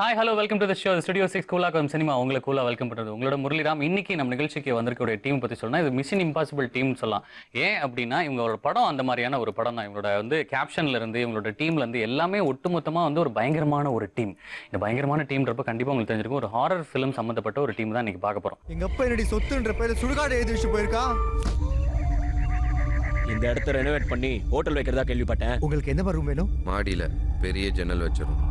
Hi hello welcome to the show studio 6 கூலா come cinema உங்களை கூலா வெல்கம் பண்ணுறது உங்களோட முரளிராம். இன்னைக்கு நம்ம நிகழ்ச்சிக்கு வந்திருக்கக்கூடிய டீம் பற்றி சொல்லலாம். இது மிஷன் இம்பாசிபிள் டீம்னு சொல்லலாம். ஏன் அப்படின்னா இவங்களோட படம் அந்த மாதிரியான ஒரு படம் தான். இவங்களோட கேப்ஷன்ல இருந்து இவங்களோட டீம்ல இருந்து எல்லாமே ஒட்டுமொத்தமாக ஒரு பயங்கரமான ஒரு டீம். இந்த பயங்கரமான டீம்ன்றப்ப கண்டிப்பாக உங்களுக்கு தெரிஞ்சிருக்கும். ஒரு ஹாரர் ஃபிலிம் சம்மந்தப்பட்ட ஒரு டீம் தான் இன்னைக்கு பார்க்க போகிறோம். எங்க அப்பா என்னடி சொத்துன்ற பேர்ல சுடுகாடு எழுதி வச்சு போயிருக்கா. இந்த இடத்த ரெனோவேட் பண்ணி ஹோட்டல் வைக்கிறதா கேள்விப்பட்டேன். உங்களுக்கு என்ன ரூம் வேணும்? மாடியில பெரிய ஜன்னல் வச்சிரும்.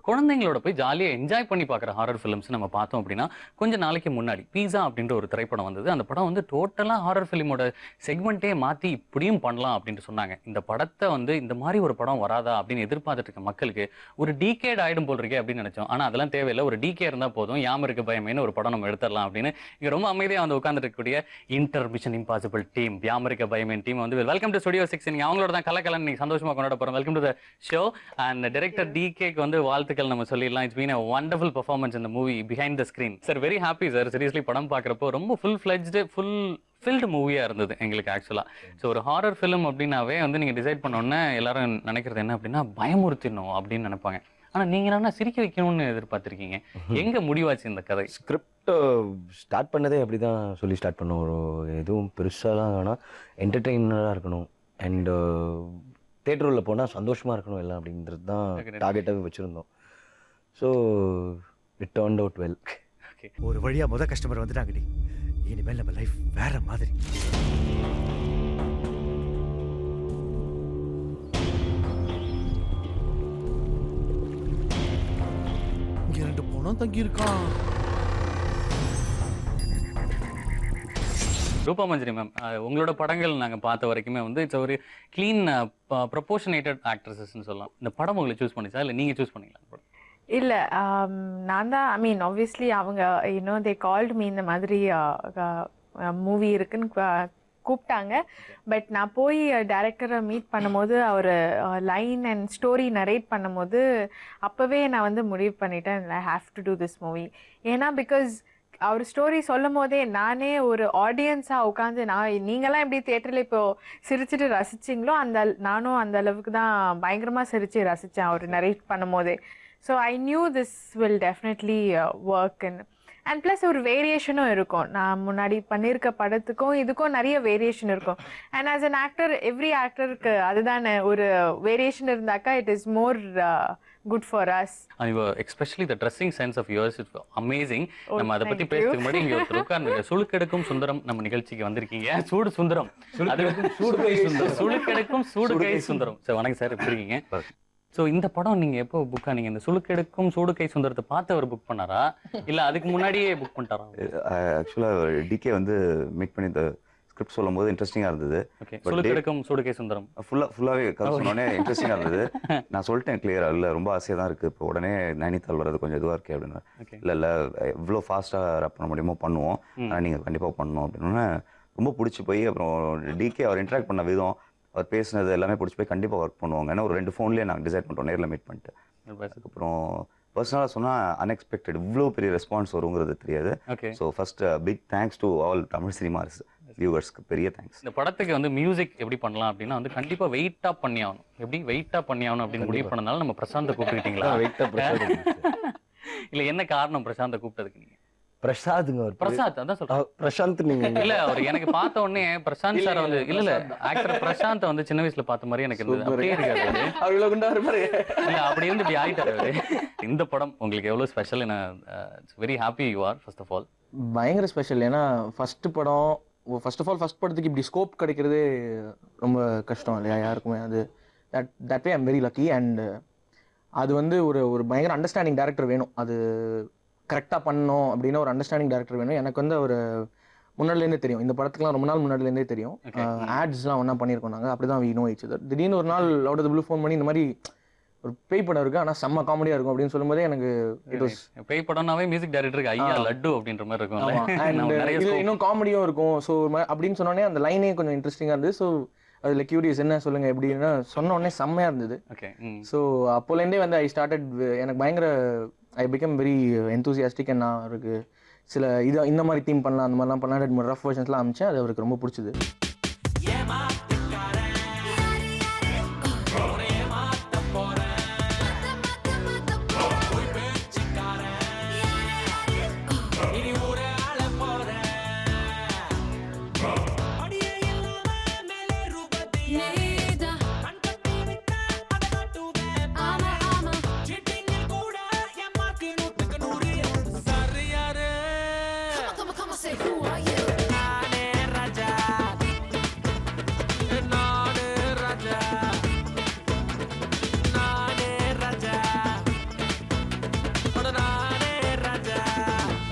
குழந்தைங்களோட போய் ஜாலியாக என்ஜாய் பண்ணி பார்க்குற ஹாரர் ஃபிலிம்ஸ் நம்ம பார்த்தோம் அப்படின்னா கொஞ்ச நாளைக்கு முன்னாடி பீஸா அப்படின்ற ஒரு திரைப்படம் வந்தது. அந்த படம் டோட்டலாக ஹாரர் ஃபிலிமோட செக்மெண்ட்டே மாற்றி இப்படியும் பண்ணலாம் அப்படின்ட்டு சொன்னாங்க. இந்த படத்தை இந்த மாதிரி ஒரு படம் வராதா அப்படின்னு எதிர்பார்த்துட்டு இருக்க மக்களுக்கு ஒரு டீகேட் ஆகிடும் போல் இருக்கே அப்படின்னு நினச்சோம். ஆனால் அதெல்லாம் தேவையில்லை. ஒரு டீகே இருந்தால் போதும், யாம் இருக்க பயமேன்னு ஒரு படம் நம்ம எடுத்துடலாம் அப்படின்னு இங்கே ரொம்ப அமைதியாக உட்காந்துட்டு இருக்கக்கூடிய இன்டர் மிஷன் இம்பாசிபிள் டீம், யாம் இருக்க பயமேன் டீம் வெல்கம் டு ஸ்டுடியோ 6. நீங்கள் அவங்களோட தான் கலக்கலன்னு நீங்கள் சந்தோஷமாக கொண்டாட போகிறோம். Welcome to the show. And director டிகேக்கு வாழ்த்துக்கள் நம்ம சொல்லிடலாம். It's been a wonderful performance in the movie behind the screen. Sir very happy sir. Seriously படம் பார்க்குறப்போ ரொம்ப ஃபுல் ஃபில்டு மூவியாக இருந்தது எங்களுக்கு ஆக்சுவலாக. ஸோ ஒரு ஹாரர் ஃபிலிம் அப்படின்னாவே நீங்கள் டிசைட் பண்ணோன்னே எல்லாரும் நினைக்கிறது என்ன அப்படின்னா பயமுறுத்திடணும் அப்படின்னு நினைப்பாங்க. ஆனால் நீங்கள் என்ன சிரிக்க வைக்கணும்னு எதிர்பார்த்துருக்கீங்க. எங்கே முடிவாச்சு இந்த கதை? ஸ்கிரிப்ட் ஸ்டார்ட் பண்ணதே அப்படி தான் சொல்லி ஸ்டார்ட் பண்ணோம். ஒரு எதுவும் பெருசாலாம் வேணாம், என்டர்டெய்னராக இருக்கணும் அண்ட் தேட்டரில் போனால் சந்தோஷமாக இருக்கணும் எல்லாம் அப்படின்றது தான் டார்கெட்டாகவே வச்சுருந்தோம். So it turned out well. ஒரு வழியா கஸ்டமர் வந்துட்டாங்கடி. இனிமேல் நம்ம லைஃப் வேற மாதிரி. இங்க 2 பணம் தங்கி இருக்கான். ரூபா மஞ்சரி மேம், உங்களோட படங்கள் நாங்கள் பார்த்த வரைக்குமே இட்ஸ் ஒரு க்ளீன் ப்ரொபோஷனேட்டட் ஆக்ட்ரஸஸ்ன்னு சொல்லலாம். இந்த படம் உங்களை சூஸ் பண்ணிச்சா இல்லை நீங்கள் சூஸ் பண்ணிங்களா? இல்லை, நான் தான். ஐ மீன் ஆப்வியஸ்லி அவங்க தே கால்டு மீ இந்த மாதிரி மூவி இருக்குன்னு கூப்பிட்டாங்க. பட் நான் போய் டைரக்டரை மீட் பண்ணும்போது அவர் லைன் அண்ட் ஸ்டோரி நரேட் பண்ணும்போது அப்போவே நான் முடிவு பண்ணிட்டேன், I have to do this movie. ஏன்னா பிகாஸ் அவர் ஸ்டோரி சொல்லும் போதே நானே ஒரு ஆடியன்ஸாக உட்காந்து நீங்களாம் எப்படி தியேட்டரில் இப்போது சிரிச்சுட்டு ரசிச்சிங்களோ நானும் அந்த அளவுக்கு தான் பயங்கரமாக சிரித்து ரசித்தேன் அவர் நரேட் பண்ணும் போதே. So I knew this will definitely work. And plus ஒரு வேரியேஷனும் இருக்கும். நான் முன்னாடி பண்ணியிருக்க படத்துக்கும் இதுக்கும் நிறைய வேரியேஷன் இருக்கும். And as an actor every ஆக்டருக்கு அதுதானே ஒரு வேரியேஷன் இருந்தாக்கா it is more good for us. And especially the dressing sense of yours is amazing. நம்ம அதை பத்தி பேசுறதுக்கு முன்னாடி இங்க ஒருத்தர் உட்கார்ந்து சுளுக்கெடுக்கும் சுந்தரம் நம்ம நிகழ்ச்சிக்கு வந்திருக்கீங்க. சூடு சுந்தரம், சூடுகை சுந்தரம், சுளுக்கெடுக்கும் சூடுகை சுந்தரம். சார் வணக்கம் சார், எப்படி இருக்கீங்க? ஸோ இந்த படம் நீங்க எப்போ புக் ஆனீங்க? இந்த சுளுக்கெடுக்கும் சூடுகை சுந்தரத்தை பார்த்து அவர் புக் பண்ணாரா இல்ல அதுக்கு முன்னாடியே புக் பண்ணிட்டாரா? ஆக்சுவலா டிகே மீட் பண்ணி இந்த ஸ்கிரிப்ட் சொல்லும் போது இன்ட்ரெஸ்டிங்காக இருந்தது. சுளுக்கெடுக்கும் சூடுகை சுந்தரம் ஃபுல்லாகவே கதை சொன்னோடனே இன்ட்ரெஸ்டிங்காக இருந்தது. நான் சொல்லிட்டேன் கிளியரா, இல்லை ரொம்ப ஆசையாக தான் இருக்குது, இப்போ உடனே நைனித்தால் வர்றது கொஞ்சம் இதுவாக இருக்கே அப்படின்னு. இல்லை இவ்வளோ ஃபாஸ்ட்டாக ரப் பண்ண முடியுமோ பண்ணுவோம், ஆனால் நீங்கள் கண்டிப்பாக பண்ணணும் அப்படின்னு ரொம்ப பிடிச்சி போய் அப்புறம் டிகே அவர் இன்ட்ராக்ட் பண்ண விதம், அவர் பேசினது எல்லாமே பிடிச்சி போய் கண்டிப்பாக ஒர்க் பண்ணுவாங்க. ஏன்னா ஒரு 2 ஃபோன்லேயே நாங்கள் டிசைட் பண்ணிட்டோம் நேரில் மீட் பண்ணிட்டு. அதுக்கப்புறம் பர்சனலாக சொன்னால் அன்எக்ஸ்பெக்டட் இவ்வளோ பெரிய ரெஸ்பான்ஸ் வருங்கிறது தெரியாது. So first big thanks to all Tamil cinemas வியூவர்ஸ்க்கு பெரிய தேங்க்ஸ். இந்த படத்துக்கு மியூசிக் எப்படி பண்ணலாம் அப்படின்னா கண்டிப்பாக வெயிட்டாக பண்ணி ஆகணும். எப்படி வெயிட்டாக பண்ணி ஆகணும் அப்படின்னு முடிவு பண்ணனால நம்ம பிரசாந்தை கூப்பிட்டுக்கிட்டீங்களா? இல்லை என்ன காரணம் பிரசாந்தை கூப்பிட்டதுக்கு? நீங்கள் பிரசாத்ங்க, பிரசாத் அதான் சொல்றேன். பிரசாந்த் நீங்க இல்ல அவர் எனக்கு பார்த்த உடனே பிரசாந்த் சார் இல்ல ஆக்டர் பிரசாந்த் சின்ன வயசுல பார்த்த மாதிரி எனக்கு இருந்தது. அப்படியே இருக்காரு அவ்வளவு குண்டா இருப்பாரு. இல்ல அப்படி இருந்து இப்படி ஆயிட்டாரு அவரு. இந்த படம் உங்களுக்கு எவ்வளவு special? Very happy you are first of all. பயங்கர ஸ்பெஷல். ஏன்னா ஃபர்ஸ்ட் படத்துக்கு இப்படி ஸ்கோப் கிடைக்கிறதே ரொம்ப கஷ்டம் இல்லையா யாருக்குமே. அது that way I'm very lucky. And அது ஒரு பயங்கர அண்டர்ஸ்டாண்டிங் டேரக்டர் வேணும். அது கரெக்டாக பண்ணணும் அப்படின்னு ஒரு அண்டர்ஸ்டாண்டிங் டேரக்டர் வேணும். எனக்கு ஒரு முன்னாடிலேருந்தே தெரியும், இந்த படத்துக்குலாம் ரொம்ப நாள் முன்னாடிலேருந்தே தெரியும். ஆட்ஸ்லாம் ஒன்றா பண்ணியிருக்கோம் நாங்கள், அப்படி தான் வி நோ ஈச் அதர். திடீர்னு ஒரு நாள் out of the blue phone பண்ணி இந்த மாதிரி ஒரு பேய் படம் இருக்குது ஆனால் செம்ம காமெடியாக இருக்கும் அப்படின்னு சொல்லும்போதே எனக்கு இட் வாஸ் பேய் படம்னாவே மியூசிக் டைரக்டருக்கு ஐயா லட்டு அப்படின்ற மாதிரி இருக்கும். இன்னும் காமெடியும் இருக்கும். ஸோ அப்படின்னு சொன்னோடனே அந்த லைனே கொஞ்சம் இன்ட்ரெஸ்டிங்காக இருந்தது. ஸோ அதில் கியூரியஸ் என்ன சொல்லுங்கள் எப்படின்னா சொன்ன உடனே செம்மையாக இருந்தது. ஸோ அப்போலேருந்தே ஐ ஸ்டார்டட், எனக்கு பயங்கர I become very enthusiastic. And நான் அவருக்கு சில இந்த மாதிரி தீம் பண்ணலாம் அந்த மாதிரிலாம் பண்ணலாம் ரஃப் வெர்ஷன்ஸ்லாம் அமைச்சேன். அது அவருக்கு ரொம்ப பிடிச்சது.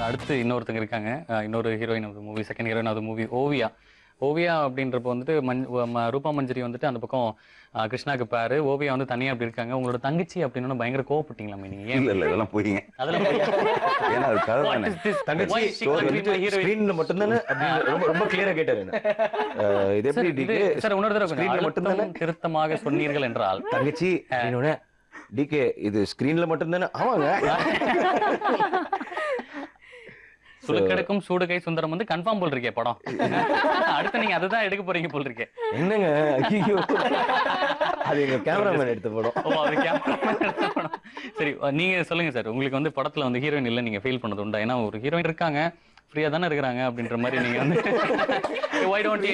அடுத்து இன்னொருத்தங்க இருக்காங்க, இன்னொரு heroine of movie, second heroine of movie Oviya. Oviya அப்படின்றப்போ வந்துட்டு ரூபா மஞ்சரி வந்துட்டு அந்த பக்கம் கிருஷ்ணாக்கு பேரு, ஓவியா வந்து தனியா அப்படி இருக்காங்க. உங்களோட தங்கச்சி அப்படின்னு பயங்கர கோவப்பட்டீங்களாமே நீங்க? ஏன் இல்ல இதெல்லாம் போயிங்க. அதெல்லாம் ஏன்னா அது கதை What தானே. is this? தங்கச்சி Why is she story calling me வந்துட்டு my heroine? screenல மட்டும்தானே அப்படின்னு ரொம்ப ரொம்ப கிளியரா கேட்டாரு என்ன. இது எப்படி டிகே சார் இன்னொரு தடவை screenல கொஞ்சம் மட்டும்தானே அழுத்தம் திருத்தமாக சொன்னீர்கள் என்றால் தங்கச்சி அப்படின்னோடனே டிகே இது ஸ்கிரீன்ல மட்டும்தானே. ஆமாங்க. சுளுக்கெடுக்கும் சூடுகை சுந்தரம் வந்து கன்ஃபார்ம் போல் இருக்கே படம். அடுத்து நீங்க அதுதான் எடுக்க போறீங்க போல் இருக்கே. என்னங்க ஐயோ, அது எங்க கேமராமேன் எடுத்த படம். ஓ, அது கேமராமேன் எடுத்த படம். சரி, நீங்க சொல்லுங்க சார், உங்களுக்கு வந்து படத்துல வந்து ஹீரோயின் இல்ல நீங்க ஃபீல் பண்ணது உண்டா? ஏன்னா ஒரு ஹீரோயின் இருக்காங்க, ஃப்ரீயா தானே இருக்கிறாங்க அப்படின்ற மாதிரி நீங்க வந்து why don't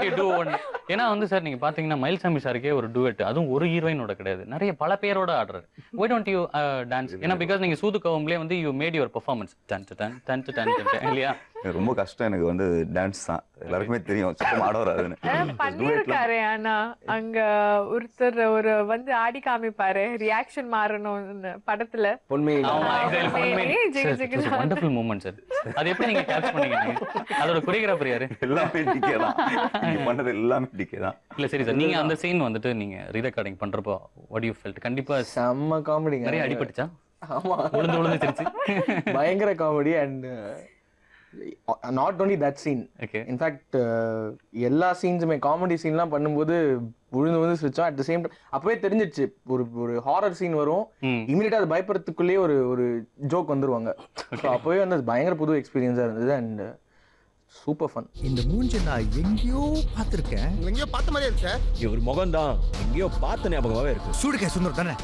you do one? ஏன்னா வந்து சார் நீங்க பாத்தீங்கன்னா மயில்சாமி சாருக்கே ஒரு டூயட், அதுவும் ஒரு ஹீரோயினோட கிடையாது, நிறைய பல பேரோட ஆடுறாரு. why don't you dance? ஏன்னா பிகாஸ் நீங்க சூது கவம்லயே வந்து you made your performance done done done done done இல்லையா? ரொம்ப கஷ்டம் எனக்கு வந்து டான்ஸ் தான். எல்லாருக்குமே தெரியும் சுத்தமா ஆட வராதுன்னு. பண்ணிருக்காரு. ஆனா அங்க ஒருத்தர் ஒரு வந்து ஆடி காமிப்பாரு, ரியாக்ஷன் மாறணும்னு படத்துல. பொன்மையில ஆமா, exactly. உண்மையிலேயே ஜிகு ஜிகு தான். wonderful moment sir. அது எப்படி நீங்க கேட்ச் பண்ணீங்க நீங்க? அதோட கொரியோகிராஃபர் யாரு? எல்லாமே டிகே தான். நீங்க பண்ணது எல்லாமே டிகே தான். இல்ல சரி சார், நீங்க அந்த சீன் வந்துட்டு நீங்க ரீரெக்கார்டிங் பண்றப்போ what you felt? கண்டிப்பா செம்ம காமெடிங்க. நிறைய அடிபட்டுச்சா? ஆமா, விழுந்து விழுந்து சிரிச்சு. பயங்கர comedy. And not only that scene, okay. In fact எல்லா சீன்ஸுமே காமெடி சீன்லாம் பண்ணும்போது விழுந்து விழுந்து சிரிச்சோம். அட் த சேம் டைம் அப்பவே தெரிஞ்சிடுச்சு ஒரு ஒரு ஹாரர் சீன் வரும், இமீடியட்டா அது பயப்படுறதுக்குள்ளேயே ஒரு ஒரு ஜோக் வந்துருவாங்க. ஸோ அப்பவே வந்து அது பயங்கர புது எக்ஸ்பீரியன்ஸா இருந்தது அண்ட் சூப்பர் ஃபன். இந்த மூஞ்சி நான் எங்கேயோ பார்த்திருக்கேன். எங்கேயோ பார்த்த மாதிரியே இருக்கு சார். இவர் முகம் தான் எங்கேயோ பார்த்த ஞாபகமாவே இருக்கு. சூடுகை சுந்தரம் தானே?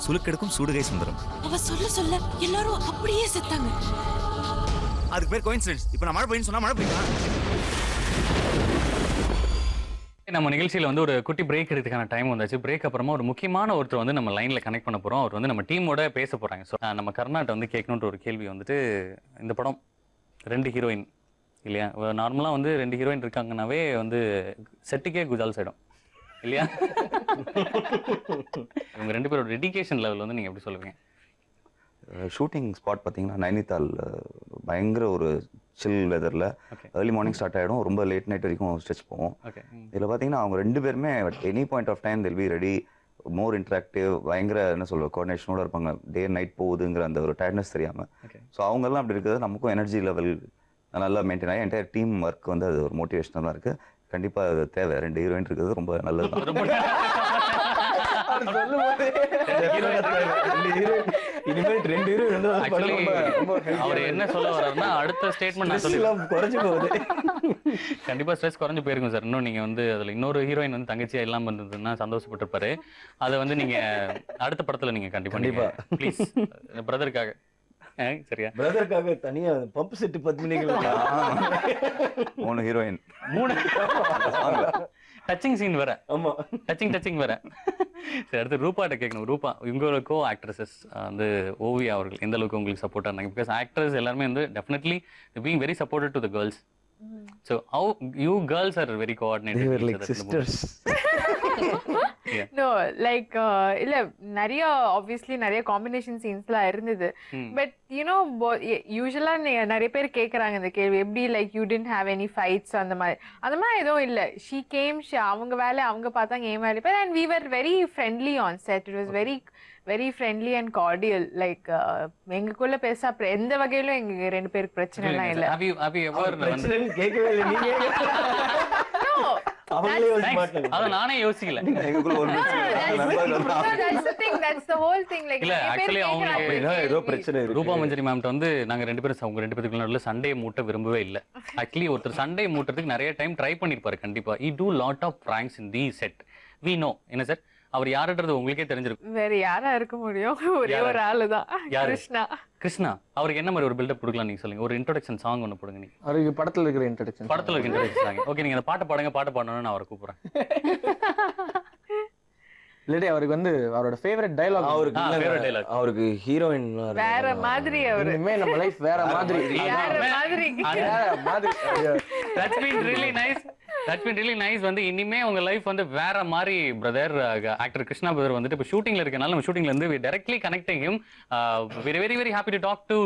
சுளுக்கெடுக்கும் சூடுகை சுந்தரம். அவ சொல்ல சொல்ல எல்லாரும் அப்படியே செத்தாங்க. அதுக்கு பேர் கோயின்சிடென்ஸ். இப்போ நான் மழை பெய்யுன்னு சொன்னா மழை பெய்யுமா? நம்ம நிகழ்ச்சியில வந்து ஒரு குட்டி பிரேக் எடுத்துக்கான டைம் வந்தாச்சு. பிரேக் அப்புறமா ஒரு முக்கியமான ஒருத்தர் வந்து நம்ம லைன்ல கனெக்ட் பண்ண போறோம். அவர் வந்து நம்ம டீமோட பேச போறாங்க. ஸோ நம்ம கர்நாட்டை வந்து கேட்கணுன்ற ஒரு கேள்வி வந்துட்டு, இந்த படம் 2 ஹீரோயின் இல்லையா? நார்மலா வந்து 2 ஹீரோயின் இருக்காங்கன்னாவே வந்து செட்டுக்கே குஜால் சைடும் இல்லையா? இவங்க 2 பேரோட டெடிகேஷன் லெவல் வந்து நீங்க எப்படி சொல்லுவீங்க? ஷூட்டிங் ஸ்பாட் பார்த்தீங்கன்னா நைனிதால் பயங்கர ஒரு சில் வெதரில் ஏர்லி மார்னிங் ஸ்டார்ட் ஆகிடும், ரொம்ப லேட் நைட் வரைக்கும் ஸ்ட்ரெச் போவோம். இதில் பார்த்தீங்கன்னா அவங்க 2 பேருமே any point of time they'll be ready, more interactive, பயங்கர என்ன சொல்லுவோம் கோஆர்டினேஷனோட இருப்பாங்க. டே நைட் போகுதுங்கிற அந்த ஒரு டயர்ட்னஸ் தெரியாமல். ஸோ அவங்கெல்லாம் அப்படி இருக்கிறது நமக்கும் எனர்ஜி லெவல் நல்லா மெயின்டைன் ஆகி என்டையர் டீம் ஒர்க் வந்து அது ஒரு மோட்டிவேஷனலாக இருக்குது. கண்டிப்பாக அது தேவை. 2 ஹீரோயின் இருக்கிறது ரொம்ப நல்லது தான். அவர் என்ன சொல்ல வர்றாருன்னா, அடுத்த ஸ்டேட்மெண்ட் நான் சொல்லிடுறேன். குறைஞ்சு போகுது. கண்டிப்பா ஸ்ட்ரெஸ் குறைஞ்சு போயிருக்கும் சார். இன்னும் நீங்க வந்து அதுல இன்னொரு ஹீரோயின் வந்து தங்கச்சியா இல்லாம இருந்ததுன்னா சந்தோஷப்பட்டிருப்பாரு. அதை வந்து நீங்க அடுத்த படத்துல நீங்க கண்டிப்பா ப்ளீஸ் பிரதருக்காக. சரியா? பிரதருக்காக தனியா பம்ப் செட் 10 மினிகள் 3 ஹீரோயின் 3 டச்சிங் சீன் வேற. ஆமா, டச்சிங் வேற. சரி, அடுத்து ரூபாட்ட கேட்கணும். ரூபா, இவங்களோட கோ ஆக்ட்ரஸஸ் வந்து ஓவியா அவர்கள் எந்த அளவுக்கு உங்களுக்கு சப்போர்ட்டா இருந்தாங்க? பிகாஸ் ஆக்டர்ஸ் எல்லாருமே வந்து definitely being very supported to the girls. So how you girls are very coordinated? they were like sisters. No, like இல்ல நிறைய obviously நிறைய காம்பினேஷன் சீன்ஸ்லாம் இருந்தது. பட் யூ நோ யூசுவலா நிறைய பேர் கேக்குறாங்க இந்த கேள்வி, எப்படி like you didn't have any fights அந்த மாதிரி எதுவும் இல்ல. she came, அவங்க வேலை அவங்க பார்த்தாங்க, என் வேலை. and we were very friendly on set. It was very friendly and cordial. like எங்களுக்குள்ள பேச எந்த வகையிலும் எங்க 2 பேருக்கு பிரச்சனை எல்லாம் இல்ல. Have you ever பிரச்சனைன்னு கேட்கவே இல்லை நீங்க. அவங்களே யோசிக்க மாட்டாங்க. அத நானே யோசிக்கல. எங்களுக்குள்ள ஒரு That's the thing, that's the whole thing. like இல்ல ஆக்சுவலி அப்படின்னா ஏதோ பிரச்சனை இருக்கு. ரூபா மஞ்சரி மேம்ட்ட வந்து நாங்க 2 பேரும் அவங்க 2 பேருக்கு நடுவுல சண்டையை மூட்ட விரும்பவே இல்ல. ஆக்சுவலி ஒருத்தர் சண்டையை மூட்டுறதுக்கு நிறைய டைம் ட்ரை பண்ணிருப்பாரு. கண்டிப்பா he do lot of pranks in the set. we know என்ன சார், அவர் யாருன்றது உங்களுக்கே தெரிஞ்சிருக்கும். வேற யாரா இருக்க முடியும்? ஒரே ஒரு ஆளு தான், யாரு? கிருஷ்ணா. கிருஷ்ணா அவருக்கு என்ன மாதிரி ஒரு பில்டப் கொடுக்கலாம் நீங்க சொல்லுங்க. ஒரு இன்ட்ரோடக்ஷன் சாங் ஒன்று போடுங்க நீங்க. அவருக்கு படத்தில் இருக்கிற இன்ட்ரடக்ஷன். படத்துல இருக்க இன்ட்ரோடக்ஷன் சாங். ஓகே, நீங்க அந்த பாட்டு பாடுங்க. பாட்டு பாடணும்னு நான் அவரை கூப்பிடுறேன். இல்லாட்டி அவருக்கு வந்து அவரோட ஃபேவரட் டைலாக் favorite dialogue. அவருக்கு ஹீரோயின் வேற மாதிரி அவரு. இனிமே நம்ம லைஃப் வேற மாதிரி. வேற மாதிரி. வேற மாதிரி. That's been really nice. That's been really nice. வந்து இனிமே உங்க லைஃப் வந்து வேற மாதிரி பிரதர். ஆக்டர் கிருஷ்ணா பிரதர் வந்துட்டு இப்போ ஷூட்டிங்ல இருக்கனால நம்ம ஷூட்டிங்ல இருந்து directly connecting him. We're very very happy to talk to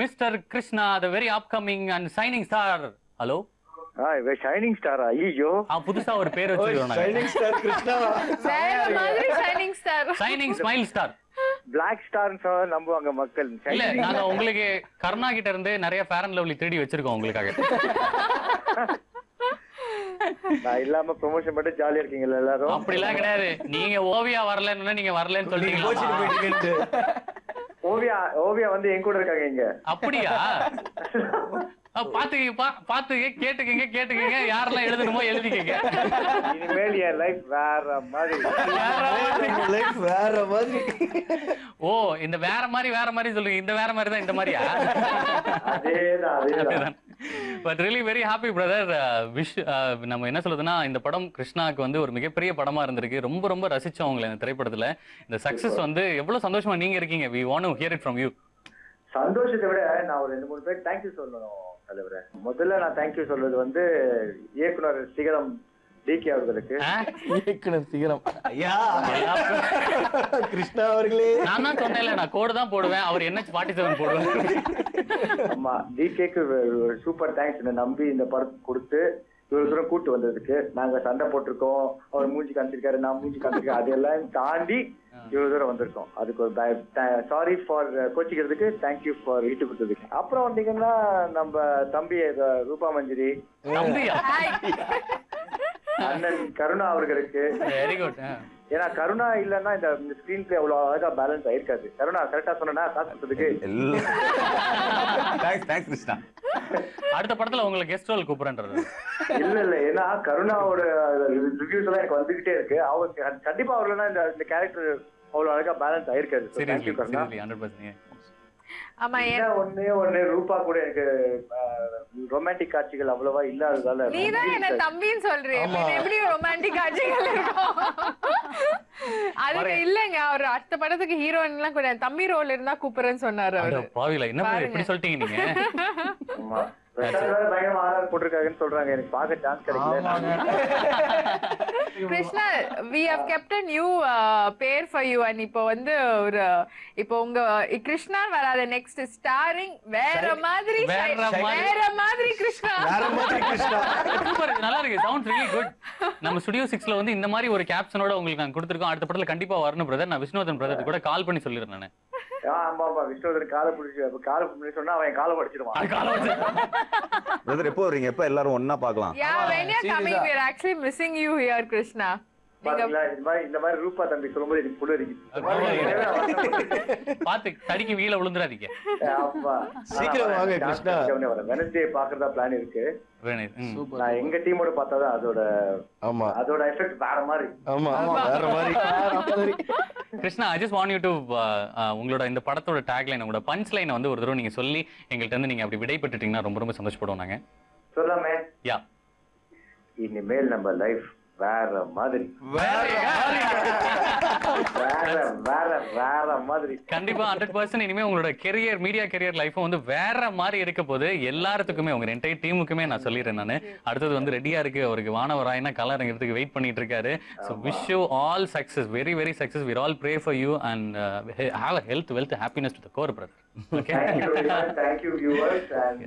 Mr. Krishna, the very upcoming and shining star. Hello. இவன் ஷைனிங் ஸ்டாரா? ஐயோ, புதுசா ஒரு பேர் வச்சிருக்கோம் நாங்க. Shining star Krishna. வேற மாதிரி shining star. Shining smile star. Black ஸ்டார்னு சொல்ல நம்புவாங்க மக்கள். இல்ல, நாங்க உங்களுக்கு கருணா கிட்ட இருந்து நிறைய ஃபேர் அண்ட் லவ்லி தேடி வச்சிருக்கோம் உங்களுக்காக. நான் இல்லாம ப்ரொமோஷன் பண்ணி ஜாலியா இருக்கீங்களா எல்லாரும்? அப்படிலாம் கிடையாது. நீங்க ஓவியா வரலன்னு நீங்க வரலன்னு சொல்லிட்டீங்க. ஓவியா வந்து என் கூட இருக்காங்க இங்க. அப்படியா? கேட்டுக்கங்க யாரெல்லாம் எழுதணுமோ எழுதிக்கங்க. இனிமேல் என் லைஃப் வேற மாதிரி. லைஃப் வேற மாதிரி. ஓ, இந்த வேற மாதிரி சொல்லுங்க. இந்த வேற மாதிரி தான் இந்த மாதிரியா? அதேதான். But really very happy brother. Wish நம்ம என்ன சொல்றதுன்னா, இந்த படம் கிருஷ்ணாக்கு வந்து ஒரு மிகப்பெரிய படமா இருந்திருக்கு. ரொம்ப ரொம்ப ரசிச்சோம் உங்களை இந்த திரைப்படத்துல. இந்த சக்சஸ் வந்து எவ்வளவு சந்தோஷமா நீங்க இருக்கீங்க. We want to hear it from you. சந்தோஷத்தை விட நான் ஒரு 2-3 பேர் தேங்க்யூ சொல்லணும் தலைவரே. முதல்ல நான் தேங்க்யூ சொல்றது வந்து இயக்குனர் சிகரம் டிகே அவர்களுக்கு. இயக்குனர் சிகரம் ஐயா, கிருஷ்ணா அவர்களே. நான் தான் சொன்னேன்ல, நான் கோடு தான் போடுவேன், அவர் NH47 போடுவேன். ஆமா, டிகேக்கு ஒரு சூப்பர் தேங்க்ஸ். என்ன நம்பி இந்த படத்தை கொடுத்து இவ்வளவு தூரம் கூட்டு வந்ததுக்கு. நாங்க சண்டை போட்டிருக்கோம், அவர் மூஞ்சி காமிச்சிருக்காரு, நான் மூஞ்சி காமிச்சிருக்கேன், அதெல்லாம் தாண்டி இவ்வளவு தூரம் வந்திருக்கோம். அதுக்கு ஒரு சாரி ஃபார் கோச்சிக்கிறதுக்கு, தேங்க்யூ ஃபார் ஈட்டு கொடுத்ததுக்கு. அப்புறம் வந்தீங்கன்னா நம்ம தம்பி ரூபா மஞ்சரி, அண்ணன் கருணா அவர்களுக்கு வெரி குட். ஏன்னா கருணா இல்லன்னா இந்த ஸ்கிரீன் பிளே அவ்வளவு அழகா பேலன்ஸ் ஆயிருக்காது. கருணா கரெக்டா சொன்னா காசு கொடுத்ததுக்கு தேங்க்ஸ் கிருஷ்ணா. அடுத்த படத்துல உங்களுக்கு கெஸ்ட் ரோல் கூப்பிடுறது. இல்ல, ஏன்னா கருணாவோட ரிவ்யூஸ் எல்லாம் எனக்கு வந்துகிட்டே இருக்கு. அவங்க கண்டிப்பா அவர்லன்னா இந்த கேரக்டர் அவ்வளவு அழகா பேலன்ஸ் ஆயிருக்காது. சீரியஸ்லி 100%. ஆமா, ஒண்ணே ரூபா கூட எனக்கு ரொமான்டிக் காட்சிகள் அவ்வளவா இல்லாததால. நீதான் என்ன தம்பின்னு சொல்றீங்க, எப்படி ரொமான்டிக் காட்சிகள் இருக்கும்? அதுக்கு இல்லங்க, அவர் அடுத்த படத்துக்கு ஹீரோயின் எல்லாம் கூட தம்பி ரோல் இருந்தா கூப்பிடுறேன்னு சொன்னாரு அவரு. பாவில என்ன எப்படி சொல்லிட்டீங்க நீங்க? ஆமா, பயங்கரமா ஆர்டர் போட்டிருக்காங்கன்னு சொல்றாங்க. எனக்கு பார்க்க சான்ஸ் கிடைக்கல. Krishna, we have kept a new pair for you. and இப்போ வந்து ஒரு இப்போ உங்க கிருஷ்ணா வராத நெக்ஸ்ட் ஸ்டாரிங் வேற மாதிரி கிருஷ்ணா. சூப்பர், நல்லா இருக்கு. Sounds really good. நம்ம ஸ்டுடியோ 6ல வந்து இந்த மாதிரி ஒரு கேப்ஷனோட உங்களுக்கு நான் கொடுத்திருக்கோம். அடுத்த படத்துல கண்டிப்பா வரணும் பிரதர். நான் விஷ்ணுவர்தன் பிரதர் கூட கால் பண்ணி சொல்லிடுறேன் நானு. ஆமா, விஷ்ணுவர்தன் காலை பிடிச்சி சொன்னா அவன் காலை படிச்சிருவான். பிரதர் எப்போ வரீங்க? எப்ப எல்லாரும் ஒண்ணா பார்க்கலாம்? Yeah, when you're coming, we're actually missing you here, Krishna. இந்த மாதிரி ரூபா தம்பி சொல்லும்போது எனக்கு புள்ள இருக்கு. பாத்து தடிக்கு வீல விழுந்துறாதீங்க. சீக்கிரம் வாங்க கிருஷ்ணா. வெனஸ்டே பாக்குறதா பிளான் இருக்கு. நான் எங்க டீமோட பார்த்தாதான் அதோட எஃபெக்ட் வேற மாதிரி. ஆமா, வேற மாதிரி. Krishna, I just want you to உங்களோட இந்த படத்தோட டேக்லைன், உங்களோட பஞ்ச் லைனை வந்து ஒரு தடவை நீங்க சொல்லி எங்கள்கிட்ட இருந்து நீங்க அப்படி விடைபெற்றுட்டீங்கன்னா ரொம்ப ரொம்ப சந்தோஷப்படுவோம் நாங்க. சொல்லாமே. யா, இனிமேல் நம்ம லைஃப் வேற மாதிரி. வேற மாதிரி. கண்டிப்பா 100% இனிமே உங்களோட கெரியர், மீடியா கெரியர் லைஃபும் வந்து வேற மாதிரி இருக்க போது. எல்லாத்துக்குமே, உங்க என்டையர் டீமுக்குமே நான் சொல்லிடுறேன். நானு அடுத்தது வந்து ரெடியா இருக்கு. அவருக்கு வானவராயனா கலரங்கிறதுக்கு வெயிட் பண்ணிட்டு இருக்காரு. So wish you all success, very very success. We all pray for you and have a health, wealth, happiness to the core, brother. Okay. Thank you very much. Thank you viewers and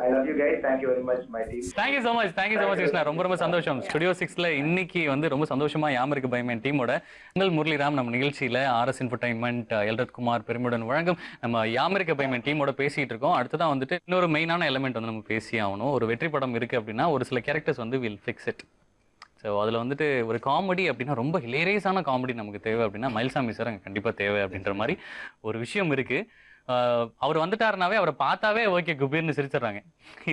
I love you guys. Thank you very much my team. Thank you so much. Thank you so much Krishna. ரொம்ப ரொம்ப சந்தோஷம். Studio 6ல இன்னைக்கு வந்து ரொம்ப சந்தோஷமா யாமருக்கு பயமேன் டீமோட முரளிராம் நம்ம நிகழ்ச்சியில RS Entertainment, எல்ரத் குமார் பெருமுடன் வழங்கும் நம்ம யாமருக்கு பயமேன் டீமோட பேசிட்டு இருக்கோம். அடுத்ததான் வந்துட்டு இன்னொரு மெயினான எலிமெண்ட் வந்து நம்ம பேசி ஆகணும். ஒரு வெற்றி படம் இருக்கு அப்படின்னா ஒரு சில கேரக்டர்ஸ் வந்து வில் ஃபிக்ஸ் இட். ஸோ அதில் வந்துட்டு ஒரு காமெடி அப்படின்னா ரொம்ப ஹிலேரியஸான காமெடி நமக்கு தேவை அப்படின்னா மயில்சாமி சார் அங்கே கண்டிப்பாக தேவை அப்படின்ற மாதிரி ஒரு விஷயம் இருக்குது. அவர் வந்துட்டாருனாவே அவரை பார்த்தாவே ஓகே குபீர்னு சிரிச்சிடுறாங்க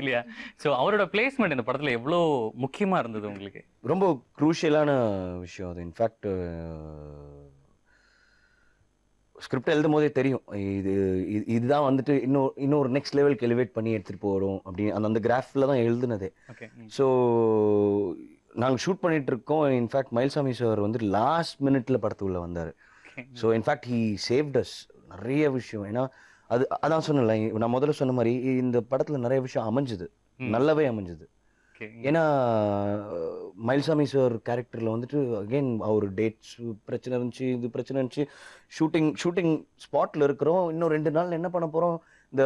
இல்லையா? ஸோ அவரோட பிளேஸ்மெண்ட் இந்த படத்துல எவ்வளோ முக்கியமா இருந்தது உங்களுக்கு? ரொம்ப குரூஷியலான விஷயம் அது. இன்ஃபேக்ட் ஸ்கிரிப்ட் எழுதும் போதே தெரியும் இதுதான் வந்துட்டு இன்னொரு நெக்ஸ்ட் லெவலுக்கு எலிவேட் பண்ணி எடுத்துகிட்டு போகிறோம் அப்படின்னு அந்த கிராஃபில் தான் எழுதுனதே. ஸோ நாங்கள் ஷூட் பண்ணிட்டு இருக்கோம். இன்ஃபேக்ட் மயில்சாமி சார் வந்து லாஸ்ட் மினிட்ல படத்துக்குள்ள வந்தார். So in fact he saved us நிறைய விஷயம். ஏன்னா அதான் சொன்னல, நான் முதல்ல சொன்ன மாதிரி இந்த படத்தில் நிறைய விஷயம் அமைஞ்சுது, நல்லாவே அமைஞ்சுது. ஏன்னா மயில்சாமி சார் கேரக்டரில் வந்துட்டு அகெயின் அவர் டேட்ஸ் பிரச்சனை இருந்துச்சு, இது பிரச்சனை இருந்துச்சு. ஷூட்டிங் ஸ்பாட்டில் இருக்கிறோம். இன்னும் 2 நாள் என்ன பண்ண போகிறோம், இந்த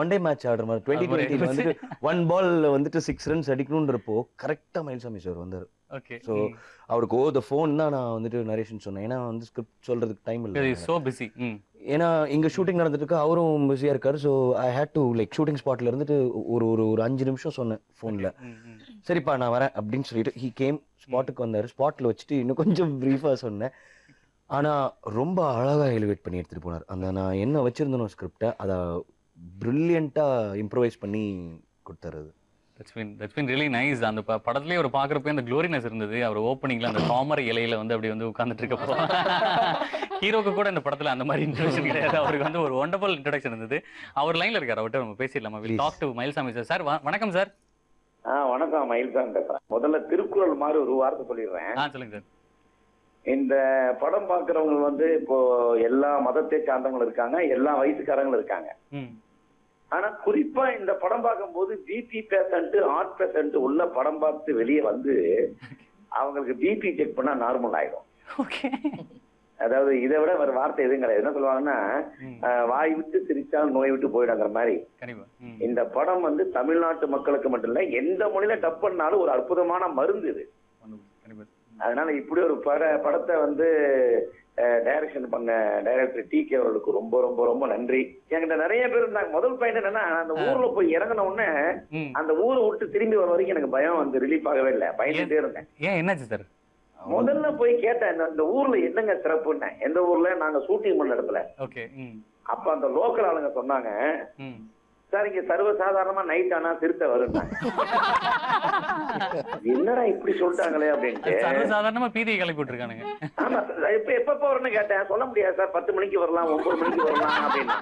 ஒன் டே மேட்ச் ஆடுற மாதிரி 2020 வந்துட்டு 1 பால் வந்துட்டு 6 ரன்ஸ் அடிக்கணுன்றப்போ கரெக்டாக மயில்சாமி சார் வந்தார். ஸோ அவருக்கு த ஃபோன் தான் நான் வந்துட்டு நரேஷன் சொன்னேன். ஏன்னா வந்து ஸ்கிரிப்ட் சொல்றதுக்கு டைம் இல்லை. ஏன்னா இங்க ஷூட்டிங் நடந்துட்டு இருக்கு, அவரும் பிஸியா இருக்காரு. So I had to like shooting ஸ்பாட்ல இருந்துட்டு ஒரு 5 நிமிஷம் சொன்னேன் ஃபோன்ல, சரிப்பா நான் வரேன் அப்படின்னு சொல்லிட்டு ஹி கேம் ஸ்பாட்டுக்கு வந்தாரு. ஸ்பாட்ல வச்சுட்டு இன்னும் கொஞ்சம் பிரீஃபா சொன்னேன். ஆனா ரொம்ப அழகா எலிவேட் பண்ணி எடுத்துட்டு போனார். அந்த நான் என்ன வச்சிருந்தனோ ஸ்கிரிப்டை அதை பிரில்லியண்டா இம்ப்ரோவைஸ் பண்ணி கொடுத்தாரு. That's been really nice. அந்த படத்துலயே ஒரு பாக்குறப்ப அந்த க்ளோரினஸ் இருந்தது. அவர் ஓப்பனிங்ல அந்த தாமரை இலையில வந்து அப்படி வந்து உட்கார்ந்துட்டு இருக்கப்போ ஹீரோக்கு கூட இந்த படத்துல அந்த மாதிரி இன்ட்ரோடக்ஷன் கிடையாது. அவருக்கு வந்து ஒரு வண்டர்ஃபுல் இன்ட்ரோடக்ஷன் இருந்தது. அவர் லைன்ல இருக்காரு, அவர்கிட்ட நம்ம பேசிடலாமா? Will talk to Mayilsamy sir. Sir வணக்கம் சார். வணக்கம், மயில்சாமி பேசுறேன். முதல்ல திருக்குறள் மாதிரி ஒரு வார்த்தை சொல்லிடுறேன். சொல்லுங்க சார். இந்த படம் பாக்குறவங்க வந்து இப்போ எல்லா மதத்தை சார்ந்தவங்களும் இருக்காங்க, எல்லா வயசுக்காரங்களும் இருக்காங்க. ஆனா குறிப்பா இந்த படம் பார்க்கும்போது பிபி பேஷண்ட், ஹார்ட் பேஷண்ட் உள்ள படம் பார்த்து வெளியே வந்து அவங்களுக்கு பிபி செக் பண்ணா நார்மல் ஆயிடும். அதாவது இதை விட வேற வார்த்தை எதுவும் கிடையாது. என்ன சொல்லுவாங்கன்னா, வாய் விட்டு சிரிச்சால் நோய் விட்டு போயிடுங்கிற மாதிரி இந்த படம் வந்து தமிழ்நாட்டு மக்களுக்கு மட்டும் இல்ல, எந்த மொழியில டப் பண்ணாலும் ஒரு அற்புதமான மருந்து இது. அதனால இப்படி ஒரு படத்தை வந்து டைரக்ஷன் பண்ண டைரக்டர் டிகே அவர்களுக்கு ரொம்ப ரொம்ப ரொம்ப நன்றி. என்கிட்ட நிறைய பேர் இருந்தாங்க. முதல் பாயிண்ட் என்னன்னா, அந்த ஊர்ல போய் இறங்கின உடனே அந்த ஊரை விட்டு திரும்பி வர வரைக்கும் எனக்கு பயம் வந்து ரிலீஃப் ஆகவே இல்லை, பயந்துட்டே இருந்தேன். என்னாச்சு சார்? முதல்ல போய் கேட்டேன், இந்த ஊர்ல என்னங்க சிறப்புன்னு. எந்த ஊர்ல நாங்க ஷூட்டிங் பண்ண இடத்துல. அப்ப அந்த லோக்கல் ஆளுங்க சொன்னாங்க, சார் இங்க சர்வசாதாரணமா நைட் ஆனா திருத்த வருந்தாங்க. என்னடா இப்படி சொல்லிட்டாங்களே அப்படின்ட்டு சாதாரணமா பீதியை கிளப்பி விட்டுருக்கானுங்க. ஆமா, எப்ப வரணும்னு கேட்டேன். சொல்ல முடியாது சார், 10 மணிக்கு வரலாம், 9 மணிக்கு வரலாம் அப்படின்னா.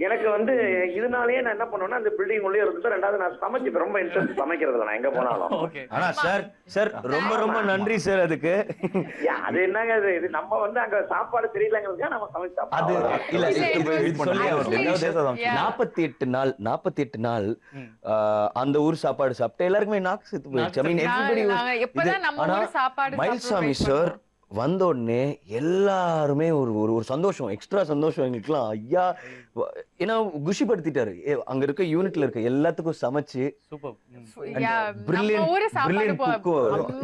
எனக்கு வந்து இதனாலேயே நான் என்ன பண்ணுவேன்னா, அந்த பில்டிங் உள்ளே இருந்து 2வது நான் சமைச்சு ரொம்ப இன்ட்ரெஸ்ட் சமைக்கிறதுல நான் எங்க போனாலும். ஆனா சார் ரொம்ப ரொம்ப நன்றி சார். அதுக்கு அது என்னங்க, இது நம்ம வந்து அங்க சாப்பாடு தெரியலங்கிறதுக்காக நம்ம சமைச்சு அது இல்ல 48 நாள் அந்த ஊர் சாப்பாடு சாப்பிட்டு எல்லாருக்குமே நாக்கு செத்து போயிடுச்சு. மயில்சாமி சார் வந்த உடனே எல்லாருமே ஒரு சந்தோஷம், எக்ஸ்ட்ரா சந்தோஷம் எங்களுக்குலாம். ஐயா ஏன்னா குஷிப்படுத்திட்டாரு. அங்க இருக்க யூனிட்ல இருக்க எல்லாத்துக்கும் சமைச்சு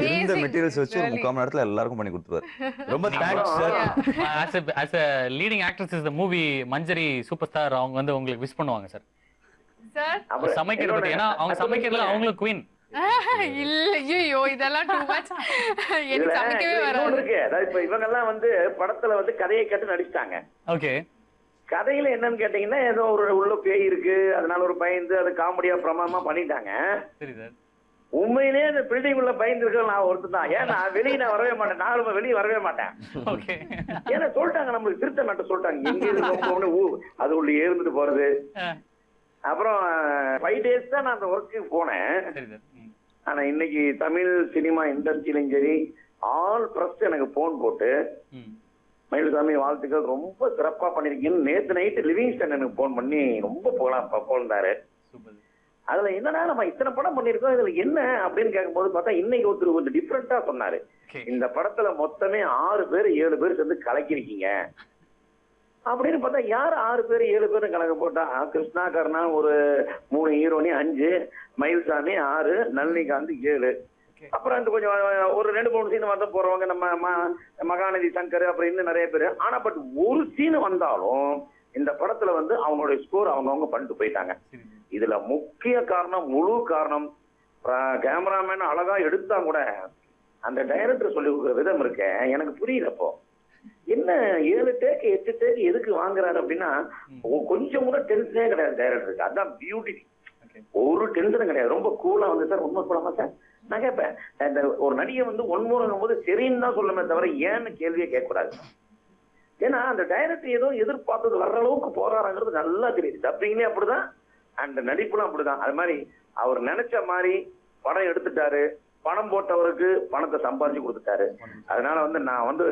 இருந்த மெட்டீரியல்ஸ் வச்சு ஒரு 3/4 மணி நேரத்துல எல்லாருக்கும் பண்ணி கொடுத்துருவாரு. ரொம்ப thanks sir. as a leading actress is the movie Manjari super star, அவங்க வந்து உங்களுக்கு விஷ் பண்ணுவாங்க சார். சமைக்கிறது பத்தி. ஏன்னா அவங்க சமைக்கிறதுல அவங்களுக்கு குவீன். இல்லையோ இதெல்லாம் டூ மச். எனக்கு சமைக்கவே வராது. இப்ப இவங்க எல்லாம் வந்து படத்துல வந்து கதையை கேட்டு நடிச்சிட்டாங்க. ஓகே, கதையில என்னன்னு கேட்டீங்கன்னா, ஏதோ ஒரு உள்ள பேய் இருக்கு, அதனால ஒரு பயந்து அது காமெடியா பிரமாதமா பண்ணிட்டாங்க. சரி சார். உண்மையிலேயே அந்த பில்டிங் உள்ள பயந்து இருக்க நான் ஒருத்தர் தான். ஏன்னா வெளியே நான் வரவே மாட்டேன், நான் வெளியே வரவே மாட்டேன். ஏன்னா சொல்லிட்டாங்க, நம்மளுக்கு திருத்த மாட்ட சொல்லிட்டாங்க, எங்க இருந்து அது உள்ள இருந்துட்டு போறது. அப்புறம் 5 days தான் நான் அந்த ஒர்க்குக்கு போனேன். ஆனா இன்னைக்கு தமிழ் சினிமா இண்டஸ்ட்ரியிலும் சரி, ஆல் பிரஸ் எனக்கு போன் போட்டு மயில்சாமி வாழ்த்துக்கள், ரொம்ப சிறப்பா பண்ணிருக்கீங்கன்னு நேத்து நைட்டு லிவிங்ஸ்டன் எனக்கு போன் பண்ணி ரொம்ப புகழ்ந்தாரு. அதுல என்னன்னா, நம்ம இத்தனை படம் பண்ணிருக்கோம், இதுல என்ன அப்படின்னு கேட்கும்போது பார்த்தா இன்னைக்கு ஒருத்தர் கொஞ்சம் டிஃப்ரெண்டா சொன்னாரு. இந்த படத்துல மொத்தமே 6 பேர் 7 பேர் சேர்ந்து கலக்கிருக்கீங்க அப்படின்னு பார்த்தா, யார் 6 பேர் 7 பேரும் கணக்கு போட்டா, கிருஷ்ணா கர்ணா ஒரு 3 ஹீரோனி 5, மயில்சாமி 6, நளினிகாந்த் 7. அப்புறம் இந்த கொஞ்சம் ஒரு 2-3 சீன் வந்து போறவங்க நம்ம மகாநதி சங்கர், அப்புறம் இன்னும் நிறைய பேர். ஆனா பட் ஒரு சீன் வந்தாலும் இந்த படத்துல வந்து அவங்களுடைய ஸ்கோர் அவங்கவுங்க பண்ணிட்டு போயிட்டாங்க. இதுல முக்கிய காரணம், முழு காரணம், கேமராமேன் அழகா எடுத்தா கூட அந்த டைரக்டர் சொல்லி கொடுக்குற விதம் இருக்க எனக்கு புரியலப்போ. என்ன 7 டேக் 8 டேக் எதுக்கு வாங்குறாரு அப்படின்னா கொஞ்சம் கூட டென்ஷனே கிடையாது டைரக்டருக்கு. அதான் பியூட்டி. ஒரு டென்ஷனும் கிடையாது. ரொம்ப கூலா வந்து சார் உண்மை சொல்லலாமா சார் நான் கேட்பேன். இந்த ஒரு நடிகை வந்து ஒன்மோருங்கும் போது சரின்னு தான் சொல்லுமே தவிர ஏன்னு கேள்வியே கேட்கக்கூடாது. ஏன்னா அந்த டைரக்டர் ஏதோ எதிர்பார்த்தது வர்ற அளவுக்கு போறாருங்கிறது நல்லா தெரியுது. டப்பிங்லேயே அப்படிதான் அண்ட் நடிப்புலாம் அப்படிதான். அது மாதிரி அவர் நினைச்ச மாதிரி படம் எடுத்துட்டாரு. பணம் போட்டவருக்கு பணத்தை சம்பாதிச்சு கொடுத்துட்டாரு. அதனால வந்து நான் வந்து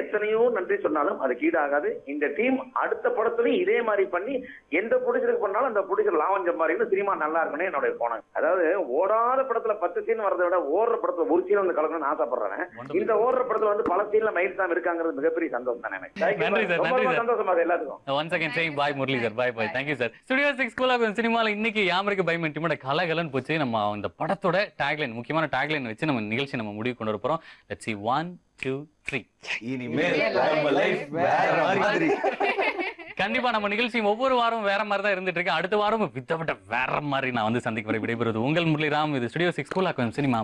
எத்தனையோ நன்றி சொன்னாலும் அது கீடாகாது. இந்த டீம் அடுத்த படத்துலயும் இதே மாதிரி பண்ணி எந்த ப்ரொடியூசருக்கு பண்ணாலும் அந்த ப்ரொடியூசர் லாபம் சம்பாதிக்கணும். சினிமா நல்லா இருக்கணும் என்னுடைய கோணம். அதாவது ஓடாத படத்துல 10 சீன் வரதை விட ஓடுற படத்துல ஒரு சீன் வந்து கலக்கணும்னு ஆசைப்படுறேன். இந்த ஓடுற படத்துல வந்து பல சீன்ல மயில் தான் இருக்காங்கிறது மிகப்பெரிய சந்தோஷம் தானே எனக்கு. சந்தோஷமா எல்லாத்துக்கும். Once again saying bye Murali sir. Bye bye. Thank you sir. Studio 6 school of சினிமால இன்னைக்கு யாமருக்கு பைமன் டீமோட கலகலன்னு போச்சு. நம்ம அந்த படத்தோட டேக்லைன், முக்கியமான டேக்லைன் வச்சு நம்ம நிகழ்ச்சி நம்ம முடிவு கொண்டு வர போறோம். Let's see 1 2 3. இனிமேல் நம்ம லைஃப் வேற மாதிரி. கண்டிப்பா நம்ம நிகழ்ச்சி ஒவ்வொரு வாரம் வேற மாதிரி தான் இருந்துட்டு இருக்கு. அடுத்த வாரம் வித்தப்பட்ட வேற மாதிரி நான் வந்து சந்திக்க வரை விடைபெறுவது உங்கள் முரளிராம். இது ஸ்டுடியோ 6 ஸ்கூல் ஆஃப் சினிமா.